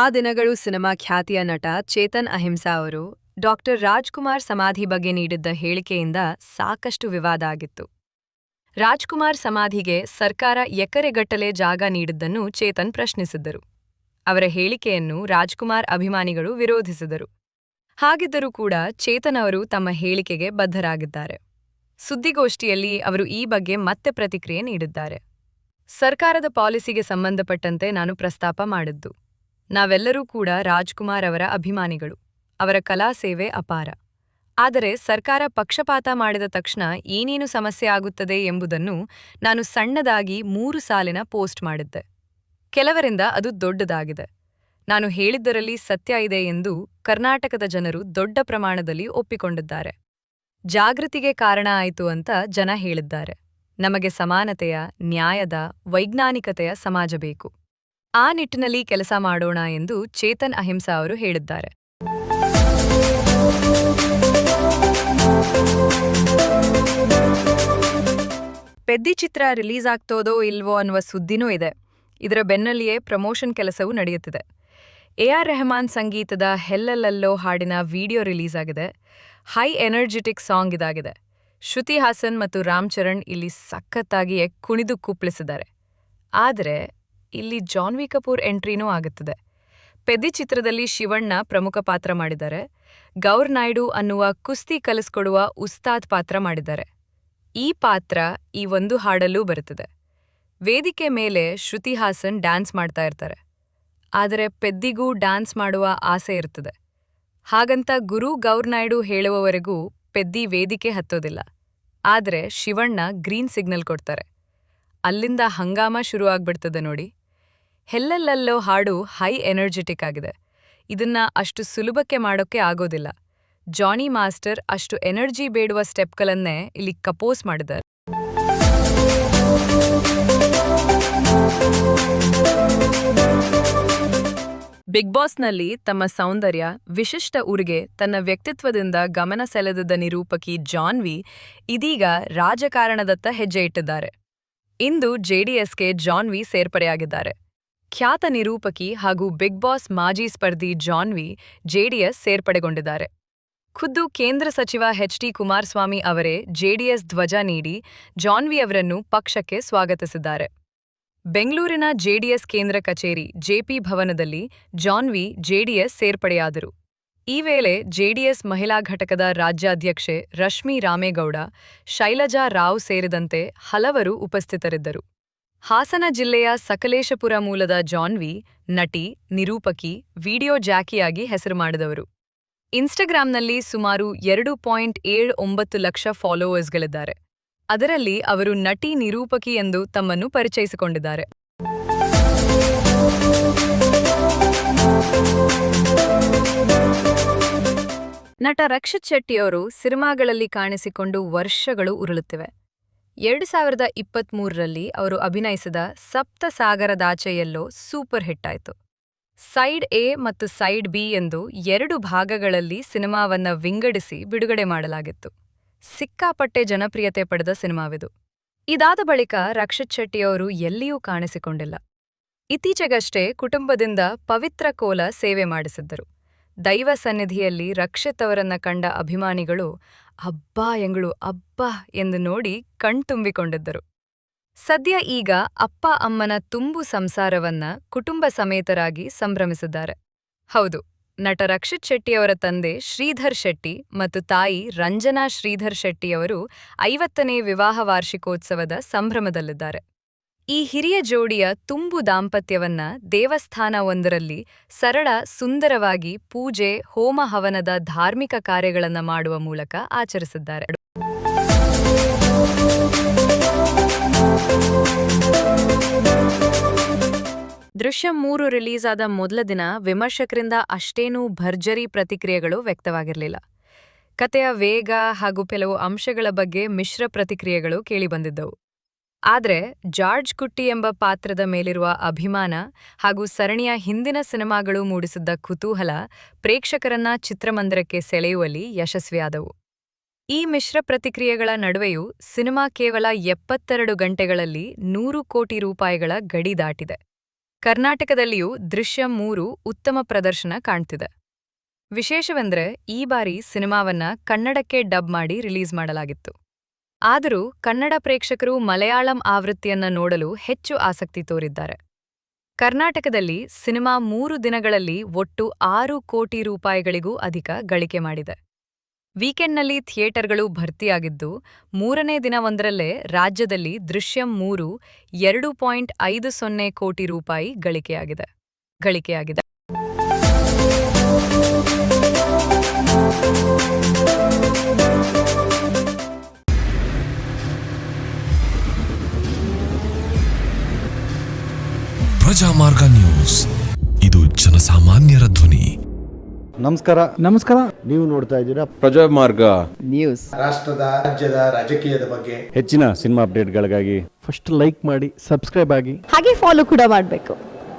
ಆ ದಿನಗಳು ಸಿನಿಮಾ ಖ್ಯಾತಿಯ ನಟ ಚೇತನ್ ಅಹಿಂಸಾ ಅವರು ಡಾಕ್ಟರ್ ರಾಜ್ಕುಮಾರ್ ಸಮಾಧಿ ಬಗ್ಗೆ ನೀಡಿದ್ದ ಹೇಳಿಕೆಯಿಂದ ಸಾಕಷ್ಟು ವಿವಾದ ಆಗಿತ್ತು. ರಾಜ್ಕುಮಾರ್ ಸಮಾಧಿಗೆ ಸರ್ಕಾರ ಎಕರೆಗಟ್ಟಲೆ ಜಾಗ ನೀಡಿದ್ದನ್ನು ಚೇತನ್ ಪ್ರಶ್ನಿಸಿದ್ದರು. ಅವರ ಹೇಳಿಕೆಯನ್ನು ರಾಜ್ಕುಮಾರ್ ಅಭಿಮಾನಿಗಳು ವಿರೋಧಿಸಿದರು. ಹಾಗಿದ್ದರೂ ಕೂಡ ಚೇತನ್ ಅವರು ತಮ್ಮ ಹೇಳಿಕೆಗೆ ಬದ್ಧರಾಗಿದ್ದಾರೆ. ಸುದ್ದಿಗೋಷ್ಠಿಯಲ್ಲಿ ಅವರು ಈ ಬಗ್ಗೆ ಮತ್ತೆ ಪ್ರತಿಕ್ರಿಯೆ ನೀಡಿದ್ದಾರೆ. ಸರ್ಕಾರದ ಪಾಲಿಸಿಗೆ ಸಂಬಂಧಪಟ್ಟಂತೆ ನಾನು ಪ್ರಸ್ತಾಪ ಮಾಡಿದ್ದು. ನಾವೆಲ್ಲರೂ ಕೂಡ ರಾಜ್ಕುಮಾರ್ ಅವರ ಅಭಿಮಾನಿಗಳು. ಅವರ ಕಲಾ ಸೇವೆ ಅಪಾರ. ಆದರೆ ಸರ್ಕಾರ ಪಕ್ಷಪಾತ ಮಾಡಿದ ತಕ್ಷಣ ಏನೇನು ಸಮಸ್ಯೆ ಆಗುತ್ತದೆ ಎಂಬುದನ್ನು ನಾನು ಸಣ್ಣದಾಗಿ 3 ಸಾಲಿನ ಪೋಸ್ಟ್ ಮಾಡಿದ್ದೆ. ಕೆಲವರಿಂದ ಅದು ದೊಡ್ಡದಾಗಿದೆ. ನಾನು ಹೇಳಿದ್ದರಲ್ಲಿ ಸತ್ಯ ಇದೆ ಎಂದು ಕರ್ನಾಟಕದ ಜನರು ದೊಡ್ಡ ಪ್ರಮಾಣದಲ್ಲಿ ಒಪ್ಪಿಕೊಂಡಿದ್ದಾರೆ. ಜಾಗೃತಿಗೆ ಕಾರಣ ಆಯಿತು ಅಂತ ಜನ ಹೇಳಿದ್ದಾರೆ. ನಮಗೆ ಸಮಾನತೆಯ, ನ್ಯಾಯದ, ವೈಜ್ಞಾನಿಕತೆಯ ಸಮಾಜ ಬೇಕು. ಆ ನಿಟ್ಟಿನಲ್ಲಿ ಕೆಲಸ ಮಾಡೋಣ ಎಂದು ಚೇತನ್ ಅಹಿಂಸಾ ಅವರು ಹೇಳಿದ್ದಾರೆ. ಪೆದ್ದಿ ಚಿತ್ರ ರಿಲೀಸ್ ಆಗ್ತೋದೋ ಇಲ್ವೋ ಅನ್ನುವ ಸುದ್ದಿನೂ ಇದೆ. ಇದರ ಬೆನ್ನಲ್ಲಿಯೇ ಪ್ರಮೋಷನ್ ಕೆಲಸವೂ ನಡೆಯುತ್ತಿದೆ. AR ರೆಹಮಾನ್ ಸಂಗೀತದ ಹೆಲ್ಲಲ್ಲೋ ಹಾಡಿನ ವಿಡಿಯೋ ರಿಲೀಸ್ ಆಗಿದೆ. ಹೈ ಎನರ್ಜಿಟಿಕ್ ಸಾಂಗ್ ಇದಾಗಿದೆ. ಶ್ರುತಿ ಹಾಸನ್ ಮತ್ತು ರಾಮ್ ಚರಣ್ ಇಲ್ಲಿ ಸಖತ್ತಾಗಿಯೇ ಕುಣಿದು ಕುಪ್ಪಳಿಸಿದ್ದಾರೆ. ಆದರೆ ಇಲ್ಲಿ ಜಾನ್ವಿ ಕಪೂರ್ ಎಂಟ್ರಿನೂ ಆಗುತ್ತದೆ. ಪೆದ್ದಿ ಚಿತ್ರದಲ್ಲಿ ಶಿವಣ್ಣ ಪ್ರಮುಖ ಪಾತ್ರ ಮಾಡಿದ್ದಾರೆ. ಗೌರ್ ನಾಯ್ಡು ಅನ್ನುವ ಕುಸ್ತಿ ಕಲಿಸ್ಕೊಡುವ ಉಸ್ತಾದ್ ಪಾತ್ರ ಮಾಡಿದ್ದಾರೆ. ಈ ಪಾತ್ರ ಈ ಒಂದು ಹಾಡಲ್ಲೂ ಬರುತ್ತದೆ. ವೇದಿಕೆ ಮೇಲೆ ಶ್ರುತಿ ಹಾಸನ್ ಡ್ಯಾನ್ಸ್ ಮಾಡ್ತಾ ಇರ್ತಾರೆ. ಆದರೆ ಪೆದ್ದಿಗೂ ಡ್ಯಾನ್ಸ್ ಮಾಡುವ ಆಸೆ ಇರ್ತದೆ. ಹಾಗಂತ ಗುರು ಗೌರ್ ನಾಯ್ಡು ಹೇಳುವವರೆಗೂ ಪೆದ್ದಿ ವೇದಿಕೆ ಹತ್ತೋದಿಲ್ಲ. ಆದರೆ ಶಿವಣ್ಣ ಗ್ರೀನ್ ಸಿಗ್ನಲ್ ಕೊಡ್ತಾರೆ. ಅಲ್ಲಿಂದ ಹಂಗಾಮ ಶುರುವಾಗ್ಬಿಡ್ತದೆ ನೋಡಿ. ಹೆಲ್ಲಲ್ಲೋ ಹಾಡು ಹೈ ಎನರ್ಜೆಟಿಕ್ ಆಗಿದೆ. ಇದನ್ನ ಅಷ್ಟು ಸುಲಭಕ್ಕೆ ಮಾಡೋಕ್ಕೆ ಆಗೋದಿಲ್ಲ. ಜಾನಿ ಮಾಸ್ಟರ್ ಅಷ್ಟು ಎನರ್ಜಿ ಬೇಡುವ ಸ್ಟೆಪ್ಗಳನ್ನೇ ಇಲ್ಲಿ ಕಂಪೋಸ್ ಮಾಡಿದ್ದಾರೆ. ಬಿಗ್ ಬಾಸ್ನಲ್ಲಿ ತಮ್ಮ ಸೌಂದರ್ಯ, ವಿಶಿಷ್ಟ ಉಡುಗೆ, ತನ್ನ ವ್ಯಕ್ತಿತ್ವದಿಂದ ಗಮನ ಸೆಳೆದಿದ್ದ ನಿರೂಪಕಿ ಜಾನ್ವಿ ಇದೀಗ ರಾಜಕಾರಣದತ್ತ ಹೆಜ್ಜೆ ಇಟ್ಟಿದ್ದಾರೆ. ಇಂದು JDSಗೆ ಜಾನ್ವಿ ಸೇರ್ಪಡೆಯಾಗಿದ್ದಾರೆ. ಖ್ಯಾತ ನಿರೂಪಕಿ ಹಾಗೂ ಬಿಗ್ ಬಾಸ್ ಮಾಜಿ ಸ್ಪರ್ಧಿ ಜಾನ್ವಿ JDS ಸೇರ್ಪಡೆಗೊಂಡಿದ್ದಾರೆ. ಖುದ್ದು ಕೇಂದ್ರ ಸಚಿವ HD ಕುಮಾರಸ್ವಾಮಿ ಅವರೇ JDS ಧ್ವಜ ನೀಡಿ ಜಾನ್ವಿ ಅವರನ್ನು ಪಕ್ಷಕ್ಕೆ ಸ್ವಾಗತಿಸಿದ್ದಾರೆ. ಬೆಂಗಳೂರಿನ JDS ಕೇಂದ್ರ ಕಚೇರಿ JP ಭವನದಲ್ಲಿ ಜಾನ್ವಿ JDS ಸೇರ್ಪಡೆಯಾದರು. ಈ ವೇಳೆ JDS ಮಹಿಳಾ ಘಟಕದ ರಾಜ್ಯಾಧ್ಯಕ್ಷೆ ರಶ್ಮಿ ರಾಮೇಗೌಡ, ಶೈಲಜಾ ರಾವ್ ಸೇರಿದಂತೆ ಹಲವರು ಉಪಸ್ಥಿತರಿದ್ದರು. ಹಾಸನ ಜಿಲ್ಲೆಯ ಸಕಲೇಶಪುರ ಮೂಲದ ಜಾನ್ವಿ ನಟಿ, ನಿರೂಪಕಿ, ವಿಡಿಯೋ ಜಾಕಿಯಾಗಿ ಹೆಸರು ಮಾಡಿದವರು. ಇನ್ಸ್ಟಾಗ್ರಾಂನಲ್ಲಿ ಸುಮಾರು 2.79 ಲಕ್ಷ ಫಾಲೋವರ್ಸ್ಗಳಿದ್ದಾರೆ. ಅದರಲ್ಲಿ ಅವರು ನಟಿ, ನಿರೂಪಕಿ ಎಂದು ತಮ್ಮನ್ನು ಪರಿಚಯಿಸಿಕೊಂಡಿದ್ದಾರೆ. ನಟ ರಕ್ಷಿತ್ ಶೆಟ್ಟಿಯವರು ಸಿನಿಮಾಗಳಲ್ಲಿ ಕಾಣಿಸಿಕೊಂಡು ವರ್ಷಗಳು ಉರುಳುತ್ತಿವೆ. 2023ರಲ್ಲಿ ಅವರು ಅಭಿನಯಿಸಿದ ಸಪ್ತ ಸಾಗರದಾಚೆಯೆಲ್ಲೋ ಸೂಪರ್ ಹಿಟ್ ಆಯಿತು. ಸೈಡ್ A ಮತ್ತು ಸೈಡ್ B ಎಂದು 2 ಭಾಗಗಳಲ್ಲಿ ಸಿನಿಮಾವನ್ನ ವಿಂಗಡಿಸಿ ಬಿಡುಗಡೆ ಮಾಡಲಾಗಿತ್ತು. ಸಿಕ್ಕಾಪಟ್ಟೆ ಜನಪ್ರಿಯತೆ ಪಡೆದ ಸಿನಿಮಾವಿದು. ಇದಾದ ಬಳಿಕ ರಕ್ಷಿತ್ ಶೆಟ್ಟಿಯವರು ಎಲ್ಲಿಯೂ ಕಾಣಿಸಿಕೊಂಡಿಲ್ಲ. ಇತ್ತೀಚೆಗಷ್ಟೇ ಕುಟುಂಬದಿಂದ ಪವಿತ್ರ ಕೋಲ ಸೇವೆ ಮಾಡಿಸಿದ್ದರು. ದೈವ ಸನ್ನಿಧಿಯಲ್ಲಿ ರಕ್ಷಿತ್ ಅವರನ್ನ ಕಂಡ ಅಭಿಮಾನಿಗಳು ಅಬ್ಬಾ ಎಂಗಳು ಅಬ್ಬಾ ಎಂದು ನೋಡಿ ಕಣ್ತುಂಬಿಕೊಂಡಿದ್ದರು. ಸದ್ಯ ಈಗ ಅಪ್ಪ ಅಮ್ಮನ ತುಂಬು ಸಂಸಾರವನ್ನ ಕುಟುಂಬ ಸಮೇತರಾಗಿ ಸಂಭ್ರಮಿಸಿದ್ದಾರೆ. ಹೌದು, ನಟ ರಕ್ಷಿತ್ ಶೆಟ್ಟಿಯವರ ತಂದೆ ಶ್ರೀಧರ್ ಶೆಟ್ಟಿ ಮತ್ತು ತಾಯಿ ರಂಜನಾ ಶ್ರೀಧರ್ ಶೆಟ್ಟಿಯವರು 50ನೇ ವಿವಾಹ ವಾರ್ಷಿಕೋತ್ಸವದ ಸಂಭ್ರಮದಲ್ಲಿದ್ದಾರೆ. ಈ ಹಿರಿಯ ಜೋಡಿಯ ತುಂಬು ದಾಂಪತ್ಯವನ್ನ ದೇವಸ್ಥಾನವೊಂದರಲ್ಲಿ ಸರಳ, ಸುಂದರವಾಗಿ ಪೂಜೆ, ಹೋಮ ಹವನದ ಧಾರ್ಮಿಕ ಕಾರ್ಯಗಳನ್ನು ಮಾಡುವ ಮೂಲಕ ಆಚರಿಸಿದ್ದಾರೆ. ದೃಶ್ಯಂ 3 ರಿಲೀಸ್ ಆದ ಮೊದಲ ದಿನ ವಿಮರ್ಶಕರಿಂದ ಅಷ್ಟೇನೂ ಭರ್ಜರಿ ಪ್ರತಿಕ್ರಿಯೆಗಳು ವ್ಯಕ್ತವಾಗಿರಲಿಲ್ಲ. ಕತೆಯ ವೇಗ ಹಾಗೂ ಕೆಲವು ಅಂಶಗಳ ಬಗ್ಗೆ ಮಿಶ್ರ ಪ್ರತಿಕ್ರಿಯೆಗಳು ಕೇಳಿಬಂದಿದ್ದವು. ಆದರೆ ಜಾರ್ಜ್ ಕುಟ್ಟಿ ಎಂಬ ಪಾತ್ರದ ಮೇಲಿರುವ ಅಭಿಮಾನ ಹಾಗೂ ಸರಣಿಯ ಹಿಂದಿನ ಸಿನಿಮಾಗಳು ಮೂಡಿಸಿದ್ದ ಕುತೂಹಲ ಪ್ರೇಕ್ಷಕರನ್ನ ಚಿತ್ರಮಂದಿರಕ್ಕೆ ಸೆಳೆಯುವಲ್ಲಿ ಯಶಸ್ವಿಯಾದವು. ಈ ಮಿಶ್ರ ಪ್ರತಿಕ್ರಿಯೆಗಳ ನಡುವೆಯೂ ಸಿನಿಮಾ ಕೇವಲ 72 ಗಂಟೆಗಳಲ್ಲಿ 100 ಕೋಟಿ ರೂಪಾಯಿಗಳ ಗಡಿ ದಾಟಿದೆ. ಕರ್ನಾಟಕದಲ್ಲಿಯೂ ದೃಶ್ಯ 3 ಉತ್ತಮ ಪ್ರದರ್ಶನ ಕಾಣ್ತಿದೆ. ವಿಶೇಷವೆಂದರೆ ಈ ಬಾರಿ ಸಿನಿಮಾವನ್ನ ಕನ್ನಡಕ್ಕೆ ಡಬ್ ಮಾಡಿ ರಿಲೀಸ್ ಮಾಡಲಾಗಿತ್ತು. ಆದರೂ ಕನ್ನಡ ಪ್ರೇಕ್ಷಕರು ಮಲಯಾಳಂ ಆವೃತ್ತಿಯನ್ನ ನೋಡಲು ಹೆಚ್ಚು ಆಸಕ್ತಿ ತೋರಿದ್ದಾರೆ. ಕರ್ನಾಟಕದಲ್ಲಿ ಸಿನಿಮಾ 3 ದಿನಗಳಲ್ಲಿ ಒಟ್ಟು 6 ಕೋಟಿ ರೂಪಾಯಿಗಳಿಗೂ ಅಧಿಕ ಗಳಿಕೆ ಮಾಡಿದೆ. ವೀಕೆಂಡ್ನಲ್ಲಿ ಥಿಯೇಟರ್ಗಳು ಭರ್ತಿಯಾಗಿದ್ದು, 3ನೇ ದಿನವೊಂದರಲ್ಲೇ ರಾಜ್ಯದಲ್ಲಿ ದೃಶ್ಯಂ 3 2.50 ಕೋಟಿ ರೂಪಾಯಿ ಗಳಿಕೆಯಾಗಿದೆ. ಪ್ರಜಾಮಾರ್ಗ ನ್ಯೂಸ್, ಇದು ಜನಸಾಮಾನ್ಯರ ಧ್ವನಿ. ನಮಸ್ಕಾರ. ನೀವು ನೋಡ್ತಾ ಇದ್ದೀರಾ ಪ್ರಜಾಮಾರ್ಗ ನ್ಯೂಸ್. ರಾಷ್ಟ್ರದ ರಾಜ್ಯದ ರಾಜಕೀಯದ ಬಗ್ಗೆ ಹೆಚ್ಚಿನ ಸಿನಿಮಾ ಅಪ್ಡೇಟ್ಗಳಿಗಾಗಿ ಫಸ್ಟ್ ಲೈಕ್ ಮಾಡಿ, ಸಬ್ಸ್ಕ್ರೈಬ್ ಆಗಿ, ಹಾಗೆ ಫಾಲೋ ಕೂಡ ಮಾಡಬೇಕು.